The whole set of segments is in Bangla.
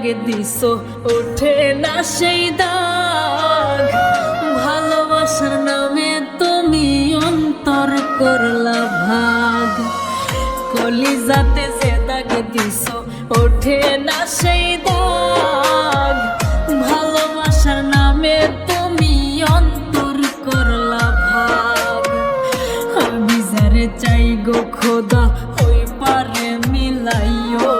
দাগে দিছো ওঠে না সেই দাগ। ভালোবাসার নামে তুমি অন্তর করলা ভাগ। কলিজাতে যে দাগে দিছো ওঠে না সেই দাগ। ভালোবাসার নামে তুমি অন্তর করলা ভাগ। আমি যারে চাই গো খোদা ওই পারে মিলাইও।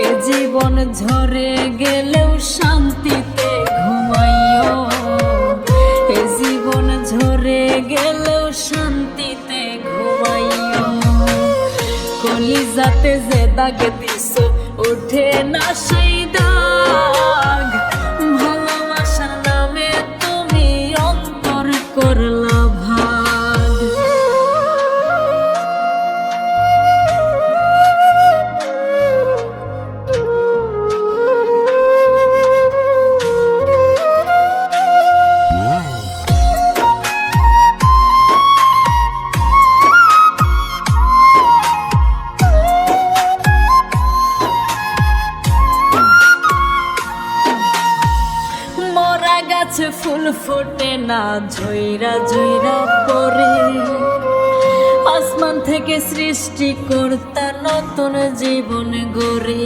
এ জীবন ঝরে গেলেও শান্তিতে ঘুমাইও। এ জীবন ঝরে গেলেও শান্তিতে ঘুমাইও। কলিজাতে যে দাগে দিছো ওঠে না সেই দাগ। ভালোবাসার নামে তুমি অন্তর করলা ভাগ। মরা গাছে ফুল ফোটে না ঝইরা ঝইরা পড়ে। আসমান থেকে সৃষ্টি কর্তা নতুন জীবন গড়ে।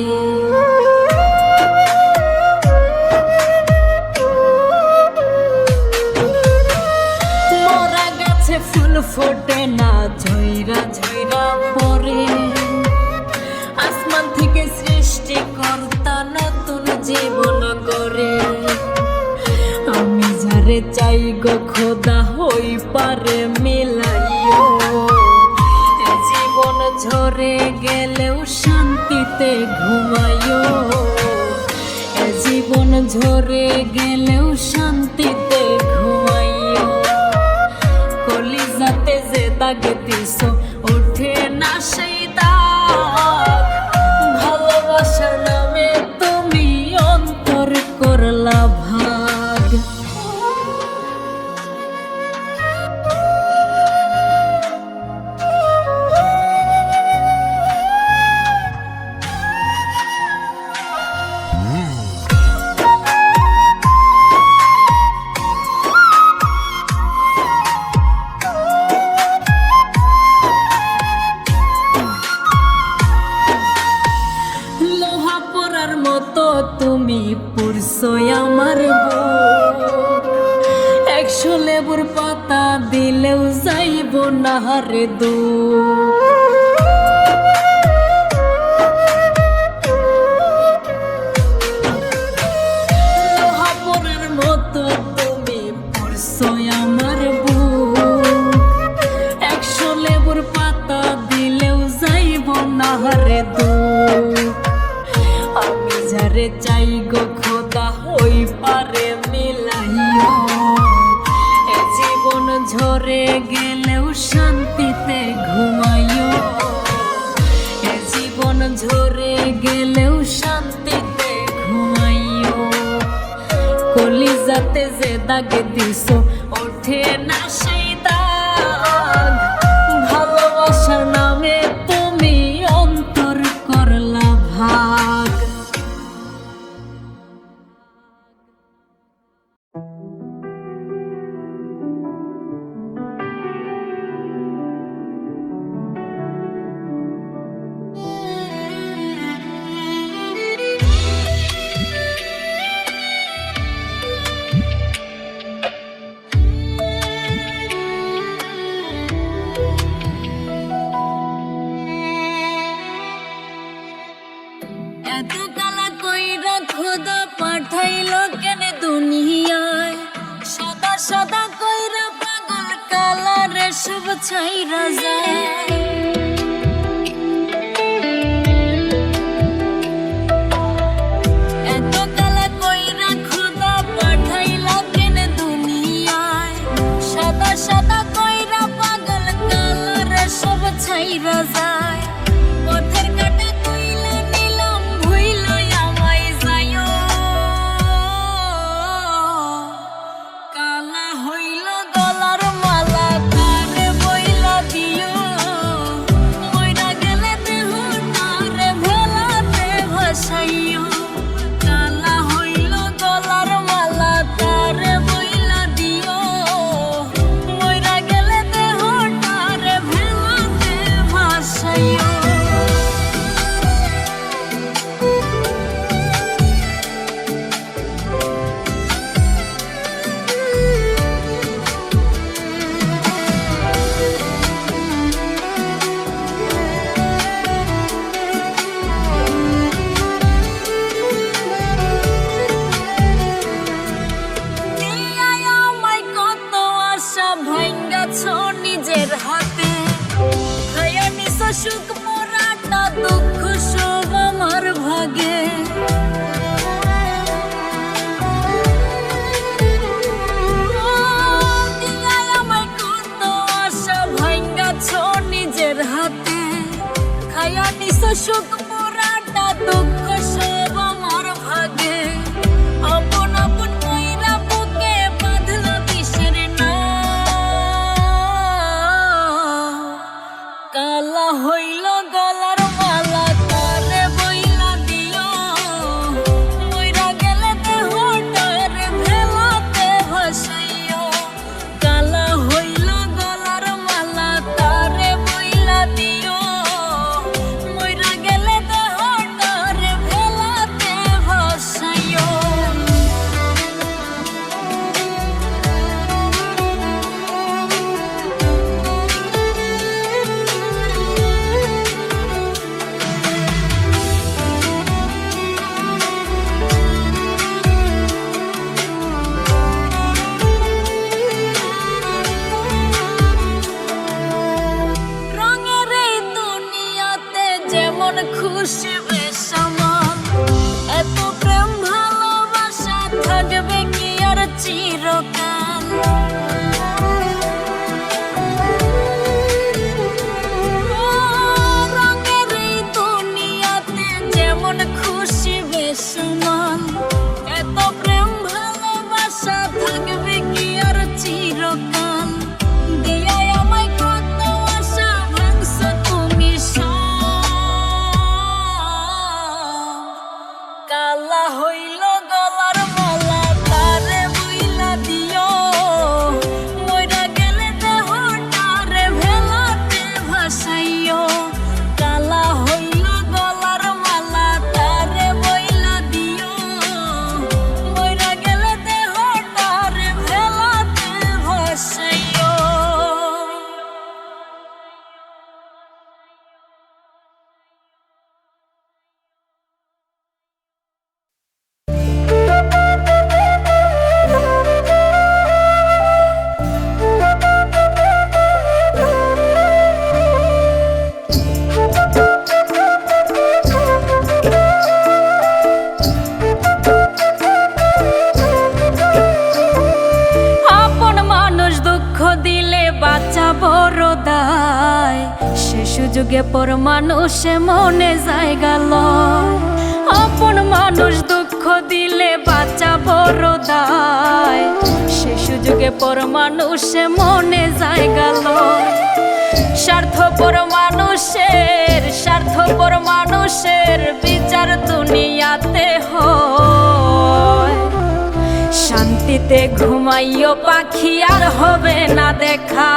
মরা গাছে ফুল ফোটে না ঝইরা ঝইরা পড়ে। আসমান থেকে সৃষ্টি কর্তা নতুন জীবন গড়ে। আমি যারে চাই গো খোদা হই পারে মিলাইও। এ জীবন ঝরে গেলেও শান্তিতে ঘুমাইও। এ জীবন ঝরে গেলেও শান্তিতে ঘুমাইও। কলিজাতে যে দাগে দিছো ওঠে না সেই দাগ। ভালোবাসার নামে তুমি অন্তর করলা ভাগ। লোহা পরার মতো তুমি পুরছো আমার বুক। 100 লেবুর পাতা দিলেও যাইব না হারে দুঃখ। লোহা পরার মতো তুমি পুরছো আমার বুক। 100 লেবুর পাতা দিলেও যাইব না হারে দুঃখ। আমি যারে চাই গো খোদা হই পারে মিলাইও। এ জীবন ঝরে গেলেও শান্তিতে ঘুমাইও। এ জীবন ঝরে গেলেও শান্তিতে ঘুমাইও। কলিজাতে যে দাগে দিছো ওঠে না সেই দাগ। ভালোবাসার নামে তুমি অন্তর করলা ভাগ। এত কালা কইরা খোদা পাঠাইলো কেন দুনিয়ায়। সদা সদা কইরা পাগল কালারে সব ছাইরা যায়। এত কালা কইরা খোদা পাঠাইলো কেন দুনিয়ায়। সদা সদা কইরা পাগল কালারে সব ছাইরা যায়। পথের কাটা কইলা নিলাম ভুইলো আমায় যাইও। কালা হইল গলার মালা তারে বইলা দিও। সুখ পুরাটা দুঃখ সব আমার ভাগে আপন আপন কইরা বুকে বাঁধলো বিষের নাও কালা হইল গলার মালা তারে বইলা দিও মইরা গেলে দেহটারে ভেলাতে ভাসাইও কালা হইল গলার মালা তারে বইলা দিও মইরা গেলে দেহটারে ভেলাতে ভাসাইও রঙের এই দুনিয়াতে যেমন খুশি বেসামাল এত প্রেম ভালোবাসা থাকবে কি আর চিরকাল রঙের এই দুনিয়াতে যেমন খুশি বেসামাল এত প্রেম ভালোবাসা থাকবে কি আর চিরকাল দিয়াই আমায় কত আশা ভাঙছো তুমি কালা হইল গলার মালা তারে বইলা দিও মইরা গেলে দেহটারে ভেলাতে ভাসাইও কালা হইল গলার মালা তারে বইলা দিও মইরা গেলে দেহটারে ভেলাতে ভাসাইও আপন মানুষ দুঃখ দিলে বাঁচা বড় দায় সে সুযোগে পর মানুষে মনে জায়গা লয় আপন মানুষ দুঃখ দিলে বাঁচা বড় দায় সে সুযোগে পর মানুষে মনে জায়গা লয় স্বার্থপর মানুষের বিচার দুনিয়াতে হয় শান্তিতে ঘুমাইও পাখি আর হবে না দেখা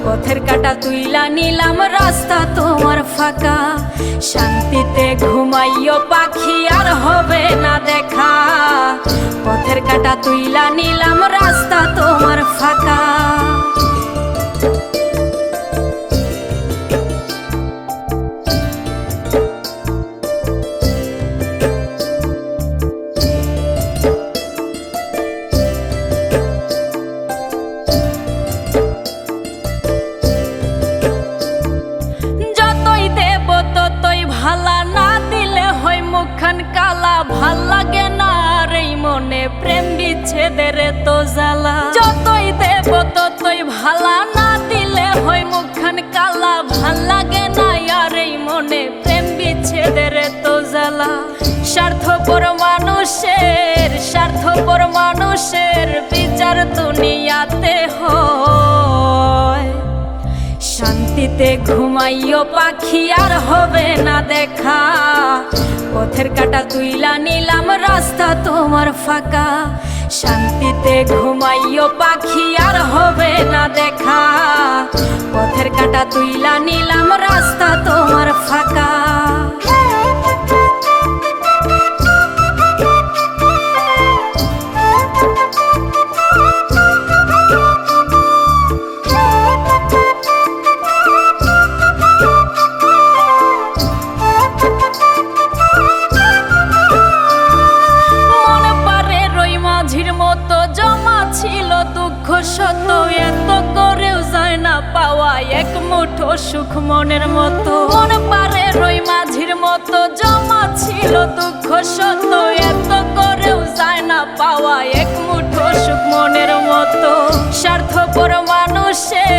পথের কাটা তুইলা নিলাম রাস্তা তোমার ফাঁকা শান্তিতে ঘুমাইও পাখি আর হবে না দেখা পথের কাটা তুইলা নিলাম রাস্তা তোমার ফাঁকা ভালা না দিলে হয় মুখখান কালা ভাল লাগে না আর এই মনে প্রেম বিচ্ছেদের তো জ্বালা যতই দেব ততই ভালা না দিলে হয় মুখখান কালা ভাল লাগে না আর এই মনে প্রেম বিচ্ছেদের তো জ্বালা স্বার্থপর মানুষের বিচার দুনিয়াতে হয় শান্তিতে ঘুমাইও পাখি আর হবে না দেখা পথের কাটা তুইলা নিলাম রাস্তা তোমার ফাঁকা শান্তিতে ঘুমাইও পাখি আর হবে না দেখা পথের কাটা তুইলা নিলাম রাস্তা তোমার ফাঁকা শত এত করেও যায় না পাওয়া এক মুঠো সুখ মনের মতো মন পারে রই মাঝির মতো জমা ছিল দুঃখ শত এত করেও যায় না পাওয়া এক মুঠো সুখ মনের মতো স্বার্থপর মানুষের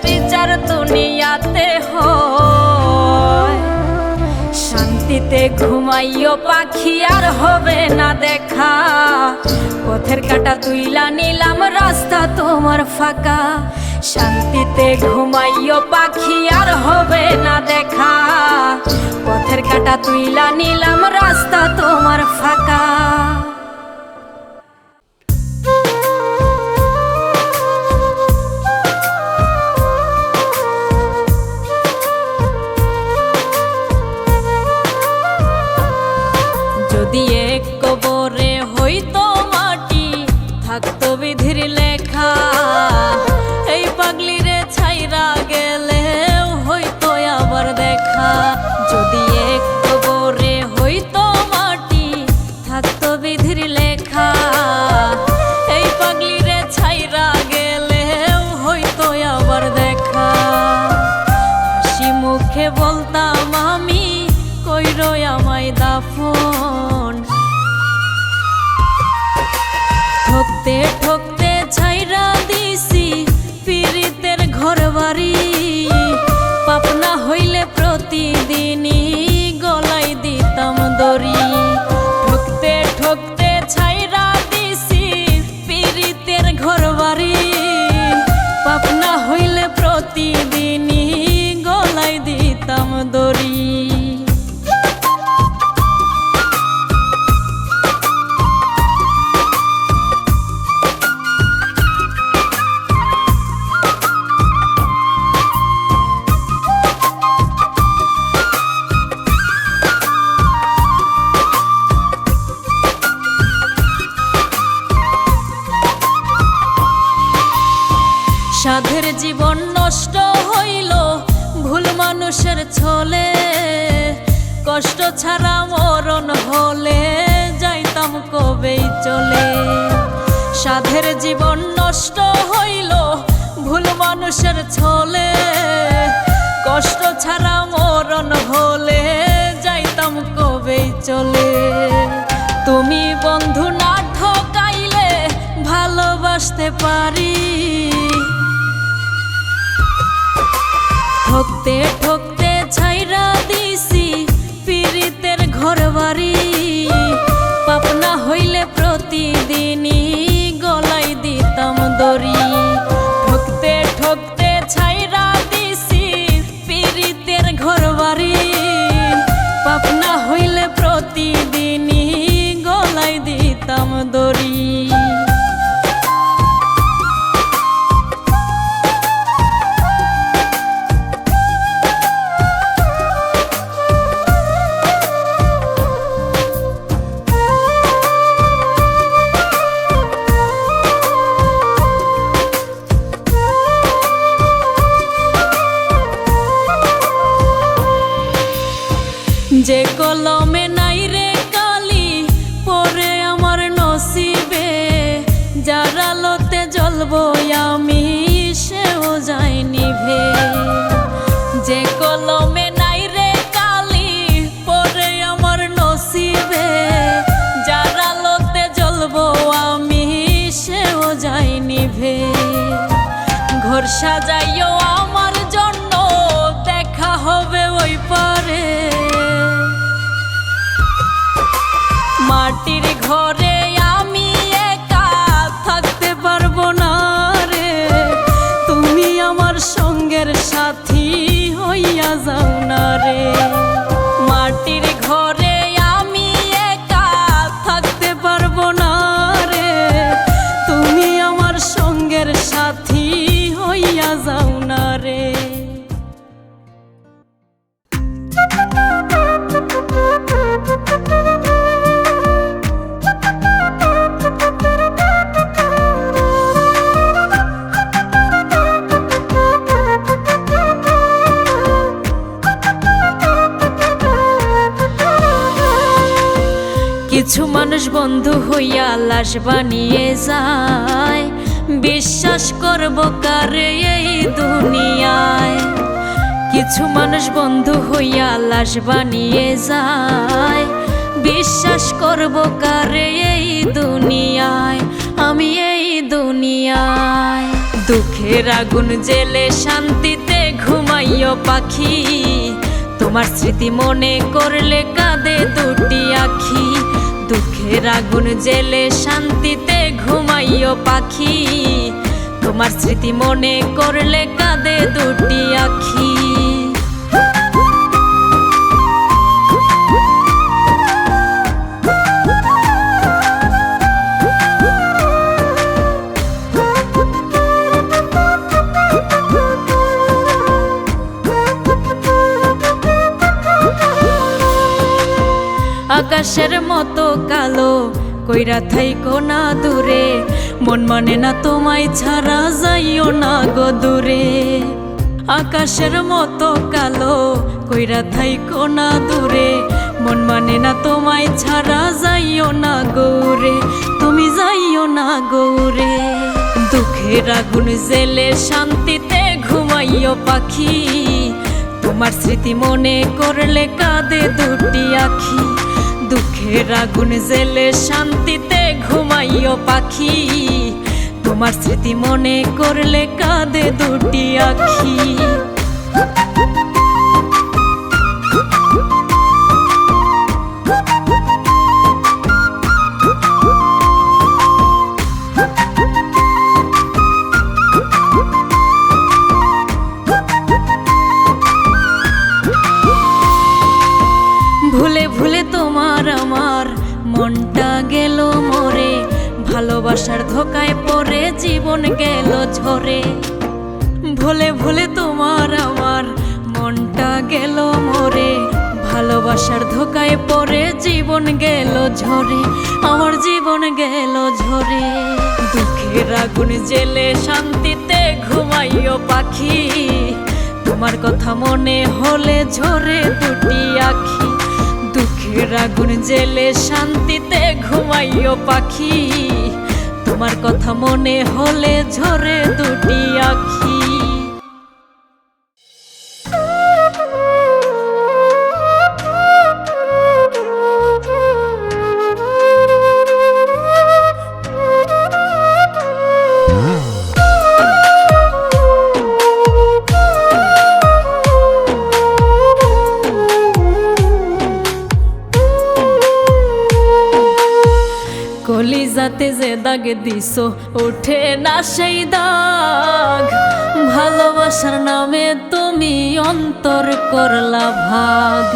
বিচার দুনিয়াতে দুনিয়াতে হয়। শান্তিতে ঘুমাইও পাখি আর হবে না দেখা, পথের কাঁটা তুইলা নিলাম রাস্তা তোমার ফাঁকা। শান্তিতে ঘুমাইও পাখি আর হবে না দেখা, পথের কাঁটা তুইলা নিলাম রাস্তা তোমার ফাঁকা। যদি এক কবরে হইতো মাটি, থাকতো বিধির লেখা, এই পাগলিরে ছাইরা গেলেও হইতো আবার দেখা। যদি এক কবরে হইতো মাটি, থাকতো বিধির লেখা, এই পাগলিরে ছাইরা গেলেও হইতো আবার দেখা। হাসি মুখে বলতাম আমি, কইরো আমায় দাফন। ঠকতে ঠকতে ছাইরা দিছি পীড়িতের ঘর বাড়ি, পাপনা হইলে প্রতিদিনই গলাই দিতাম দড়ি। ঠকতে ঠকতে ছাইরা দিছি পীড়িতের ঘর বাড়ি, পাপনা হইলে প্রতিদিনই গলাই দিতাম দড়ি। সাধের জীবন নষ্ট হইল ভুল মানুষের ছলে, কষ্ট ছাড়া মরণ হলে যাইতাম কবেই চলে। সাধের জীবন নষ্ট হইল ভুল মানুষের ছলে, কষ্ট ছাড়া মরণ হলে যাইতাম কবেই চলে। তুমি বন্ধু না ঠকাইলে ভালোবাসতে পারি, ঠকতে ঠকতে ছাইরা দিছি পীড়িতের ঘর বাড়ি, পাপনা হইলে প্রতিদিনই গলাই দিতাম দড়ি। ঠকতে ঠকতে ছাইরা দিছি পীড়িতের ঘর বাড়ি, পাপনা হইলে প্রতিদিনই গলাই দিতাম দড়ি। যে কলমে নাই রে কালি পরে আমার নসিবে, যার আলোতে জ্বলবো আমি সেও যায় নিভে। যে কলমে নাই রে কালি পরে আমার নসিবে, যার আলোতে জ্বলবো আমি সেও যায় নিভে। ঘর সাজাইও আমার জন্য, দেখা হবে ওই পারে। মাটির ঘরে আমি একা থাকতে পারবো না রে, তুমি আমার সঙ্গের সাথী হইয়া যাও না রে। মাটির ঘরে আমি একা থাকতে পারবো না রে, তুমি আমার সঙ্গের সাথী হইয়া যাও না রে। কিছু মানুষ বন্ধু হইয়া লাশ বানিয়ে যায়, বিশ্বাস করব কারে এই দুনিয়ায়। কিছু মানুষ বন্ধু হইয়া লাশ বানিয়ে যায়, বিশ্বাস করব কারে এই দুনিয়ায়, আমি এই দুনিয়ায়। দুঃখের আগুন জেলে শান্তিতে ঘুমাইও পাখি, তোমার স্মৃতি মনে করলে কাঁদে দুটি আখি। দুঃখের আগুন জেলে শান্তিতে ঘুমাইও পাখি, তোমার স্মৃতি মনে করলে কাঁদে দুটি আখি। আকাশের মতো কালো কইরা থাইকো না দূরে, মন মানে না তোমায় ছাড়া যাইও না গো দূরে। আকাশের মতো কালো কইরা থাইকো না দূরে, মন মানে না তোমায় ছাড়া যাইও না গৌরে, তুমি যাইও না গৌরে। দুঃখের আগুন জেলে শান্তিতে ঘুমাইও পাখি, তোমার স্মৃতি মনে করলে কাঁদে দুটি আখি। দুঃখের আগুন জেলে শান্তিতে ঘুমাইও পাখি, তোমার স্মৃতি মনে করলে কাঁদে দুটি আখি। ভুলে ভুলে তোমার আমার মনটা গেল মরে, ভালোবাসার ধোকায় পড়ে জীবন গেল ঝরে। ভুলে ভুলে তোমার আমার মনটা গেল মরে, ভালোবাসার ধোকায় পড়ে জীবন গেল ঝরে, আমার জীবন গেল ঝরে। দুঃখের আগুন জেলে শান্তিতে ঘুমাইও পাখি, তোমার কথা মনে হলে ঝরে দুটি আখি। দুঃখের আগুন জেলে শান্তিতে ঘুমাইও পাখি, তোমার কথা মনে হলে ঝরে দুটি আখি। কলিজাতে যে দাগ দিছো ওঠে না সেই দাগ, ভালোবাসার নামে তুমি অন্তর করলা ভাগ।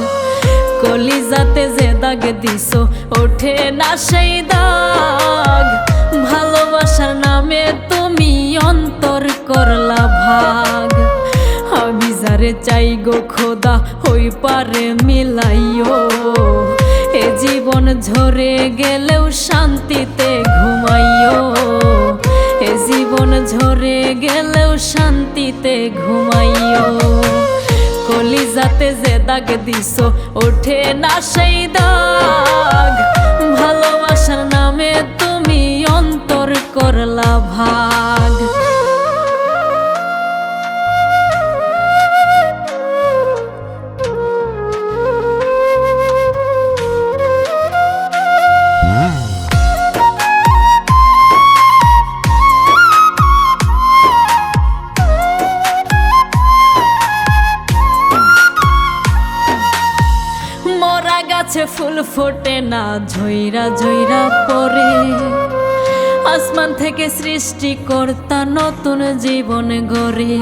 কলিজাতে যে দাগ দিছো ওঠে না সেই দাগ, ভালোবাসার নামে তুমি অন্তর করলা ভাগ। আমি যারে চাই গো খোদা হই পারে মিলাইও, এ জীবন ঝরে গেলেও শান্তিতে ঘুমাইও, এ জীবন ঝরে গেলেও শান্তিতে ঘুমাইও। কলিজাতে যে দাগ দিছো ওঠে না সেই দাগ, ভালোবাসার নামে তুমি অন্তর করলা ভাগ। গাছে ফুল ফোটে না ঝইরা ঝইরা পড়ে, আসমান থেকে সৃষ্টিকর্তা নতুন জীবন গড়ে।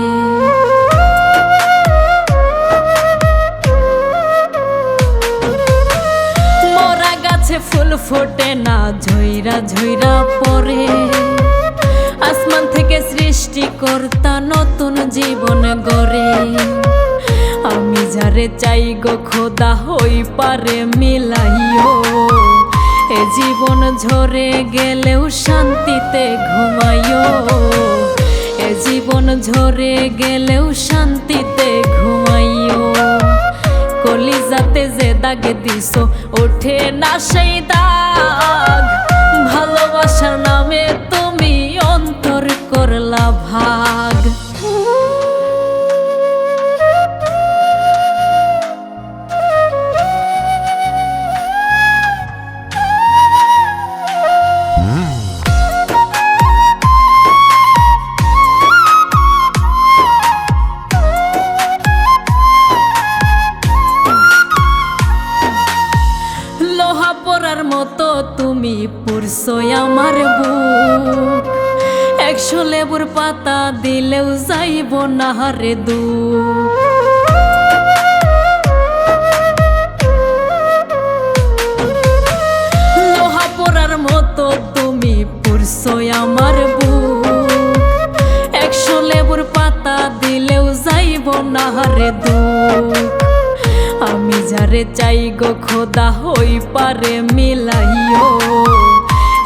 মরা গাছে ফুল ফোটে না ঝইরা ঝইরা পড়ে, আসমান থেকে সৃষ্টিকর্তা নতুন জীবন গড়ে। আমি যারে চাই গো খোদা হই পারে মিলাইও, এ জীবন ঝরে গেলেও শান্তিতে ঘুমাইও, এ জীবন ঝরে গেলেও শান্তিতে ঘুমাইও। কলিজাতে যে দাগ দিছো ওঠে না সেই দাগ, ভালোবাসার নামে তুমি অন্তর করলা ভাগ। তুমি পুরছো আমার বুক, 100 লেবুর পাতা দিলেও যাইব না রে দুঃখ। লোহা পোড়ার মতো তুমি পুরছো আমার বুক, 100 লেবুর পাতা দিলেও যাইব না রে দুঃখ। আমি যারে চাই গো খোদা হই পারে মিলাইও,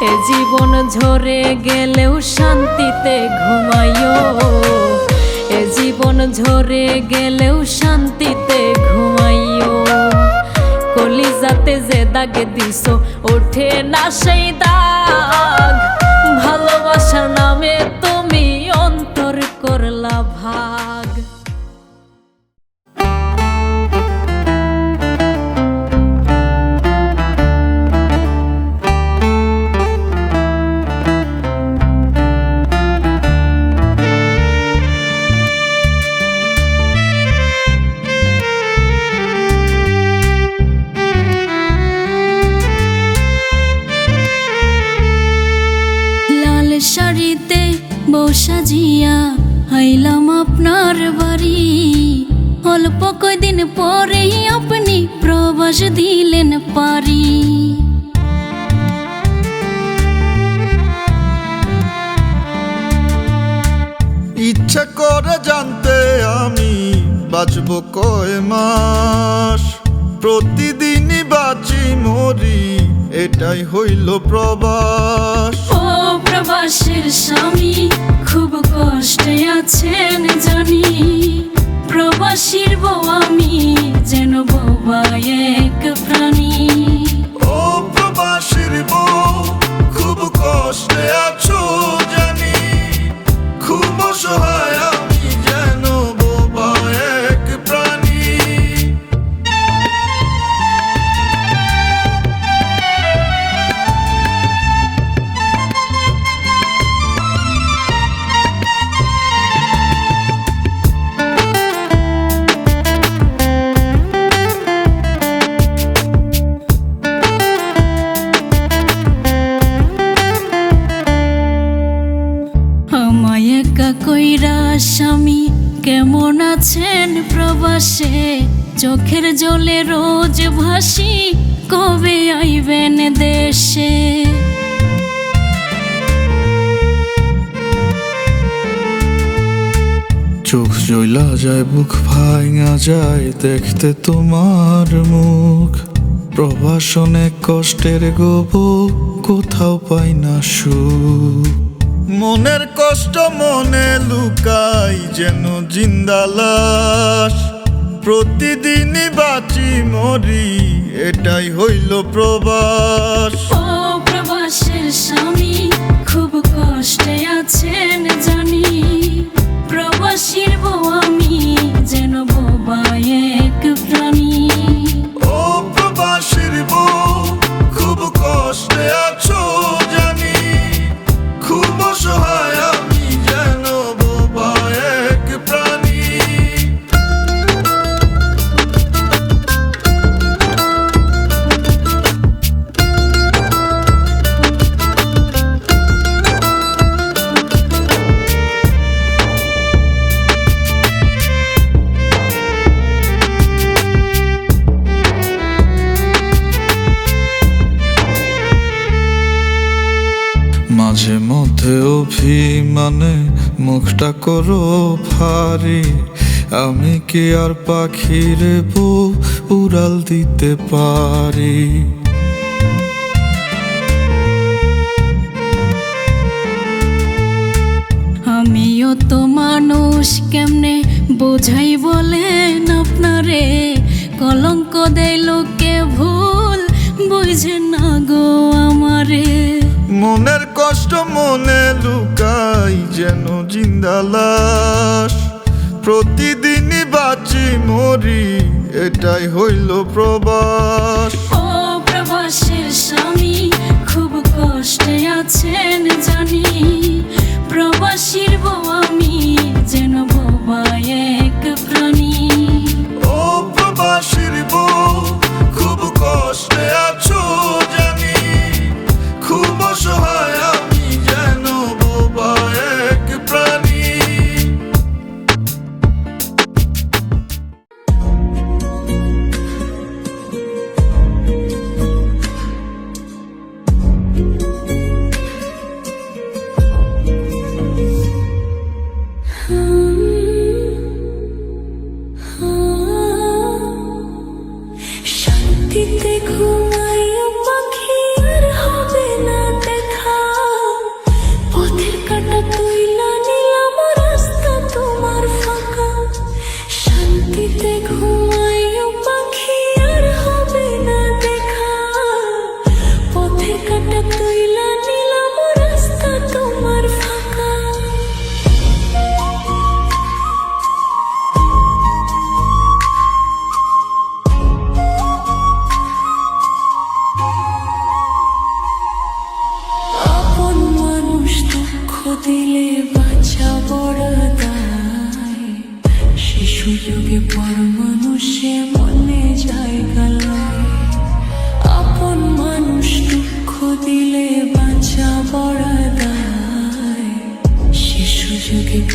এ জীবন ঝরে গেলেও শান্তিতে ঘুমাইও, এ জীবন ঝরে গেলেও শান্তিতে ঘুমাইও। কলিজাতে যে দাগে দিছো ওঠে না সেই দাগ, ভালোবাসার নামে তুমি অন্তর করলা ভাগ। শাড়িতে বউ সাজিয়া আইলাম আপনার বাড়ি, অল্প কয়দিন পরেই আপনি প্রবাস দিলেন পারি। ইচ্ছা করে জানতে আমি বাঁচব কয় মাস, প্রতিদিনই বাঁচি মরি এটাই হইল প্রবাস। ও প্রবাসের স্বামী খুব কষ্টে আছেন জানি, প্রবাসীর বউ আমি যেন বোবা এক প্রাণী। ও প্রবাসীর বউ খুব কষ্টে আছো জানি, খুব অসহায় আমি যেন বোবা এক প্রাণী। আমায় একা কইরা স্বামী কেমন আছেন প্রবাসে, চোখের জলে রোজ ভাসি কবে আইবেন দেশে। চোখ জ্বলা যায় বুক ভাঙা যায় দেখতে তোমার মুখ, প্রবাসনে কষ্টের গোব কোথাও পাই না সুখ। মনের কষ্ট মনে লুকাই যেন জিন্দা লাশ, প্রতিদিনই বাঁচি মরি এটাই হইল প্রবাস। ও প্রবাসের স্বামী খুব কষ্টে আছেন জানি, প্রবাসীর বউ আমি যেন বোবা এক প্রাণী। ও প্রবাসীর বউ খুব কষ্টে আছো জানি, খুব অসহায় আমি যেন বোবা এক প্রাণী। মাঝে মধ্যে অভিমানে মুখটা করো ভারী, আমি কি আর পাখির বউ উড়াল দিতে পারি। আমিও তো মানুষ কেমনে বোঝাই বলেন আপনারে, কলঙ্ক দেয় লোকে ভুল বুঝে না গো আমারে। মনের কষ্ট মনে লুকাই যেন জিন্দা লাশ, প্রতিদিনই বাঁচি মরি এটাই হইল প্রবাস। ও প্রবাসের স্বামী খুব কষ্টে আছেন জানি, প্রবাসীর বউ আমি যেন বোবা এক প্রাণী। ও প্রবাসীর বউ খুব কষ্টে আছো জানি,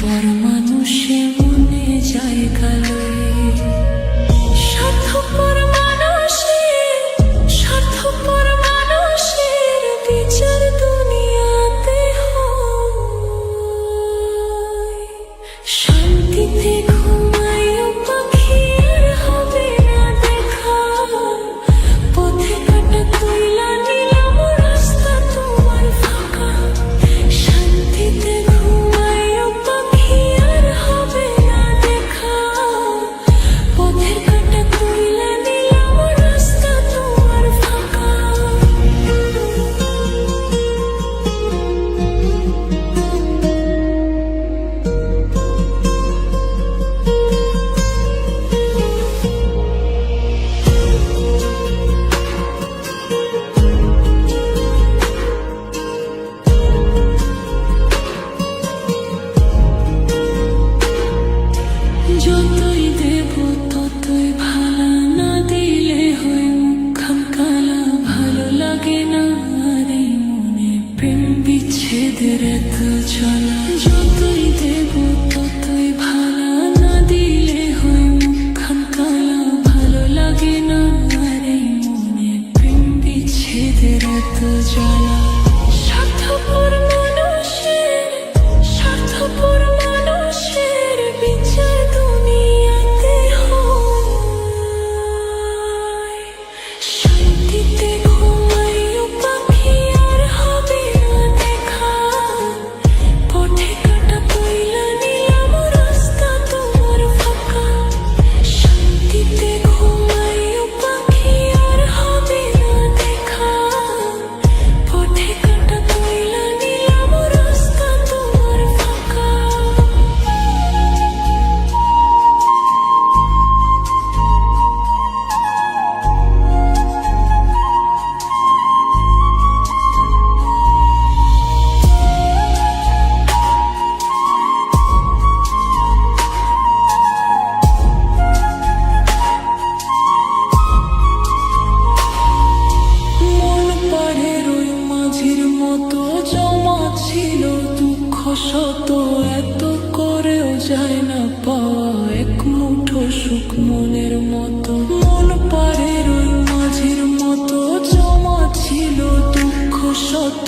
স্বার্থপর মানুষে মনে জায়গা লয়ে স্বার্থপর মানুষের স্বার্থপর মানুষের বিচার দুনিয়াতে হয় শান্তিতে ঘুমাইও পাখি আর হবে না দেখা পথে কাটা তুইলা নিলাম রাস্তা তোমার ফাঁকা শান্তিতে ঘুমাইও পাখি আর হবে না দেখা পথে কাটা তুইলা নিলাম রাস্তা তোমার ফাঁকা যতই দেব ততই ভালো না দিলে হয় মুখখান কালা ভালো লাগে না আর এই মনে প্রেম বিচ্ছেদের এত জ্বালা যতই দেব ততই ভালো না দিলে হয় মুখখান কালা ভালো লাগে না আর এই মনে প্রেম বিচ্ছেদের এত জ্বালা স্বার্থপর মানুষের স্বার্থপর মানুষের বিচার দুনিয়াতে হয় শান্তিতে ঘুমাইও পাখি আর হবে না দেখা পথে কাটা তুইলা নিলাম রাস্তা তোমার ফাঁকা শান্তিতে ঘুমাইও পাখি আর হবে না দেখা পথে কাটা তুইলা নিলাম রাস্তা তোমার ফাঁকা মন পাড়ের ওই মাঝির মতো জমা ছিল দুঃখ শত এত করেও যায় না পাওয়া এক মুঠো সুখ মনের মতো মন পাড়ের ওই মাঝির মতো জমা ছিল দুঃখ শত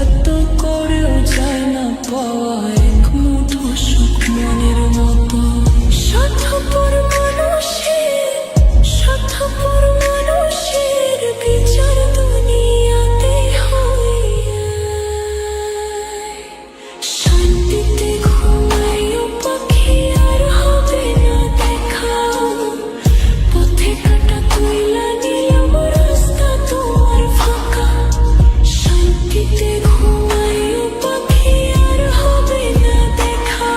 এত করেও যায় না পাওয়া এক মুঠো সুখ মনের মতো স্বার্থপর মানুষের স্বার্থপর মানুষের বিচার দুনিয়াতে হয় শান্তিতে ঘুমাইও পাখি আর হবে না দেখা পথে কাটা তুইলা নিলাম রাস্তা তোমার ফাঁকা শান্তিতে ঘুমাইও পাখি আর হবে না দেখা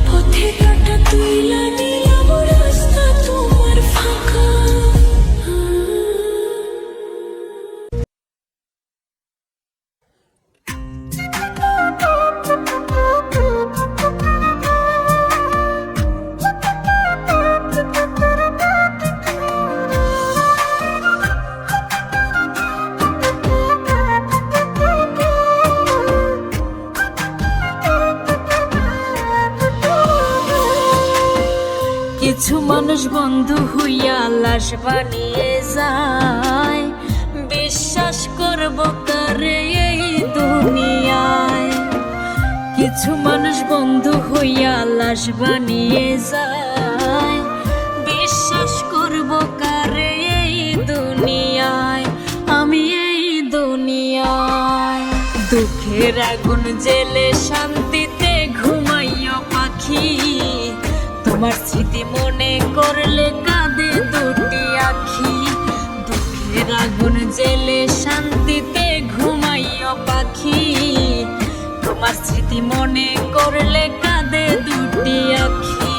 পথে কাটা তুইলা নিলাম রাস্তা তোমার ফাঁকা কিছু মানুষ বন্ধু হইয়া লাশ বানিয়ে যায় বিশ্বাস করব কারে এই দুনিয়ায় কিছু মানুষ বন্ধু হইয়া লাশ বানিয়ে যায় বিশ্বাস করব কারে এই দুনিয়ায় আমি এই দুনিয়ায় দুঃখের আগুন জেলে শান্তিতে ঘুমাইও পাখি তোমার স্মৃতি মনে করলে কাঁদে দুটি আখি দুঃখের আগুন জেলে শান্তিতে ঘুমাইও পাখি তোমার স্মৃতি মনে করলে কাঁদে দুটি আখি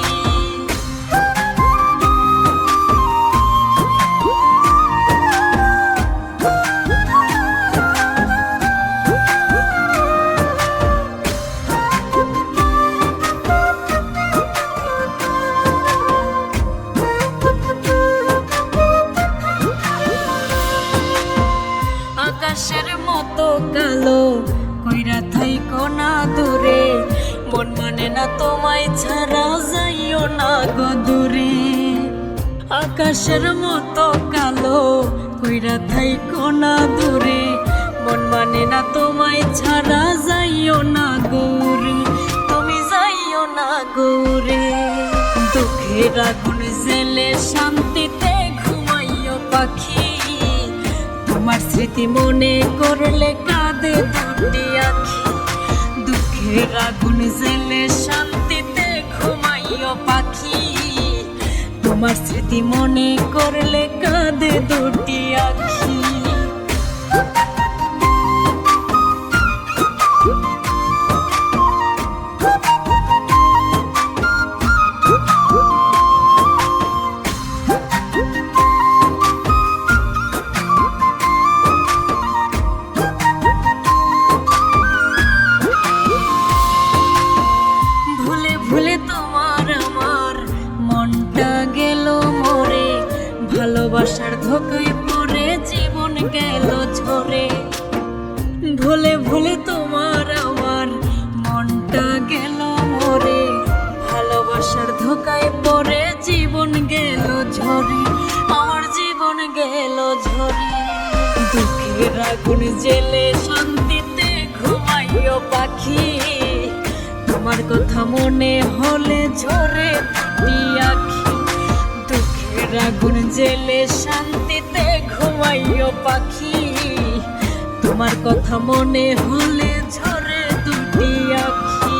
আকাশের মতো কালো কইরা থাইকো না দূরে মন মানে না তোমায় ছাড়া, যাইও না গো দূরে। আকাশের মতো কালো কইরা থাইকো না দূরে, মন মানে না তোমায় ছাড়া, যাইও না গৌরে, তুমি যাইও না গৌরে। দুঃখের আগুন জেলে শান্তিতে ঘুমাইও পাখি, তোমার স্মৃতি মনে করলে কাঁদে দুটি আখি। দুঃখের আগুন জেলে শান্তিতে ঘুমাইও পাখি, তোমার স্মৃতি মনে করলে কাঁদে দুটি আখি। ভালোবাসার ধোকায় পড়ে জীবন গেল ঝরে, ভুলে ভুলে তোমার আমার মনটা গেল মরে। ভালোবাসার ধোকায় পড়ে জীবন গেল ঝরে, আমার জীবন গেল ঝরে। দুঃখের আগুন জেলে শান্তিতে ঘুমাইও পাখি, তোমার কথা মনে হলে ঝরে দুটি আখি। আগুন জেলে শান্তিতে ঘুমাইও পাখি, তোমার কথা মনে হলে ঝরে দুটি আখি।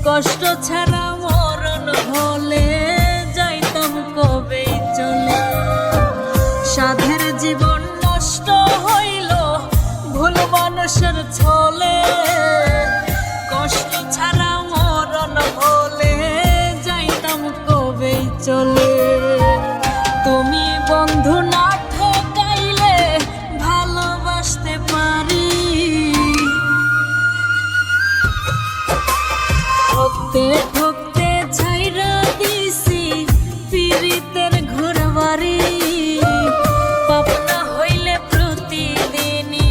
কষ্ট ছাড়া মরণ হলে যাইতাম কবে চলে। সাধের জীবন নষ্ট হইল ভুল মানুষের ছলে, কষ্ট ছাড়া মরণ হলে যাইতাম কবে চলে। তুমি বন্ধু না ঠকাইলে ভালোবাসতে পারি, ঠকতে ঠকতে ছাইরা দিছি পীড়িতের ঘরবাড়ি। পাপনা হইলে প্রতিদিনই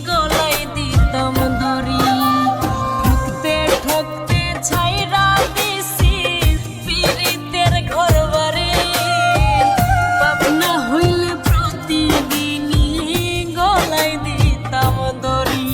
গলায় দিতাম দড়ি, ঠকতে ঠকতে ছাইরা দিছি পীড়িতের ঘরবাড়ি। পাপনা হইলে প্রতিদিনই গলায় দিতাম দড়ি।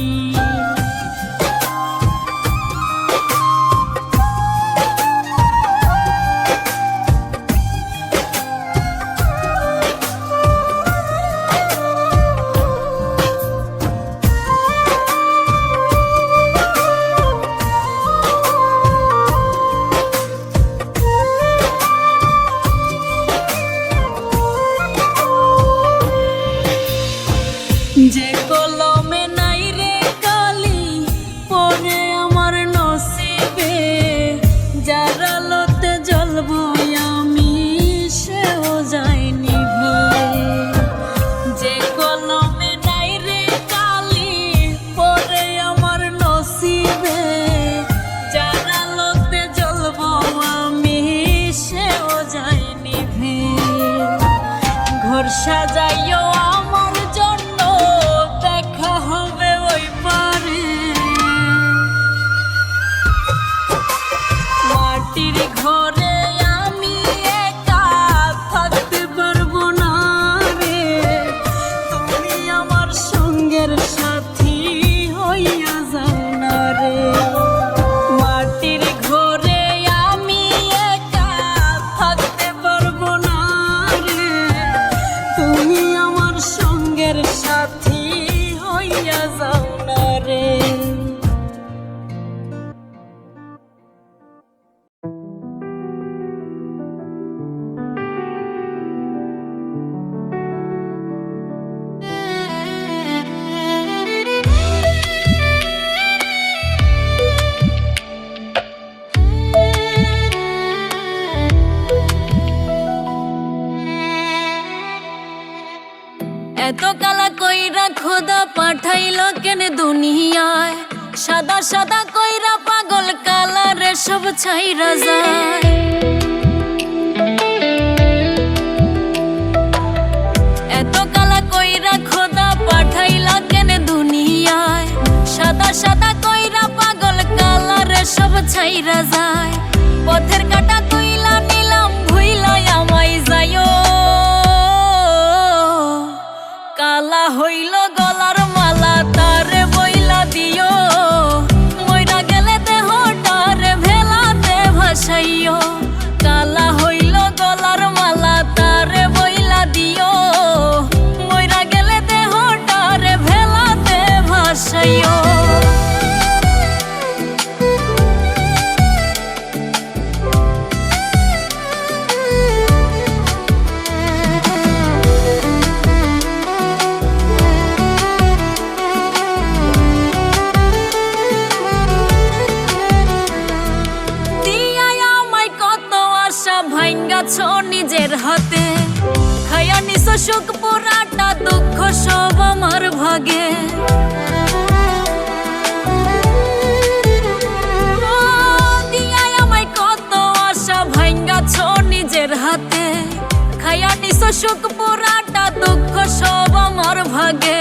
মাটির ঘরে আমি একা থাকতে পারবো না রে, তুমি আমার সঙ্গের সাথী হইয়া যাও না রে। মাটির ঘরে আমি একা থাকতে পারবো না রে, তুমি আমার সঙ্গের সাথী হইয়া যাও না রে। এত কালা কইরা খোদা পাঠাইলো কেন দুনিয়ায়, সাদা সাদা কইরা পাগল কালারে সব ছাইরা যায়। এত কালা কইরা খোদা পাঠাইলো কেন দুনিয়ায়, সাদা সাদা কইরা পাগল কালারে সব ছাইরা যায়। পথের কাটা তুইলা নিলাম ভুইলা আমায় যাইও, কালা হইল গলার মালা তারে বইলা দিও, মইরা গেলে দেহটারে ভেলাতে ভাসাইও। কালা হইল গলার মালা তারে বইলা দিও, মইরা গেলে দেহটারে ভেলাতে ভাসাইও। নিজের হাতে খায়া নিছ সুখ পুরাটা দুঃখ সব আমার ভাগে। দিয়ায় আমায় কত আশা ভাঙ্গাছ নিজের হাতে, খায়া নিছ সুখ পুরাটা দুঃখ সব আমার ভাগে।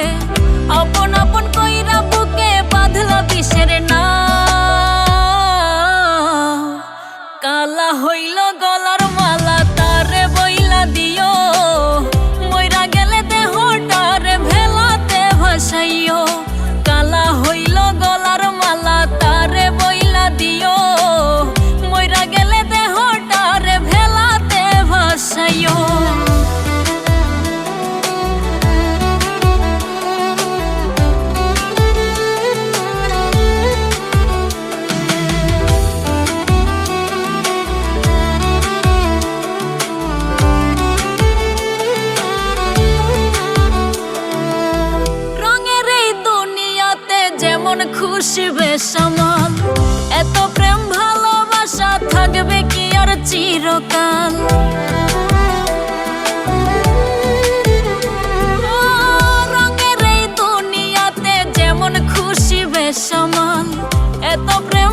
আপন আপন কইরা বুকে বাঁধলা বিষের না, কালা হইল গলার মালা তারে বইলা দিও, মইরা গেলে দেহটারে ভেলাতে ভাসাইও। কালা হইল গলার মালা তারে বইলা দিও, মইরা গেলে দেহটারে ভেলাতে ভাসাইও। খুশি বেসামাল এত প্রেম ভালোবাসা থাকবে কি আর চিরকাল। রঙের এই দুনিয়াতে যেমন খুশি বেসামাল এত প্রেম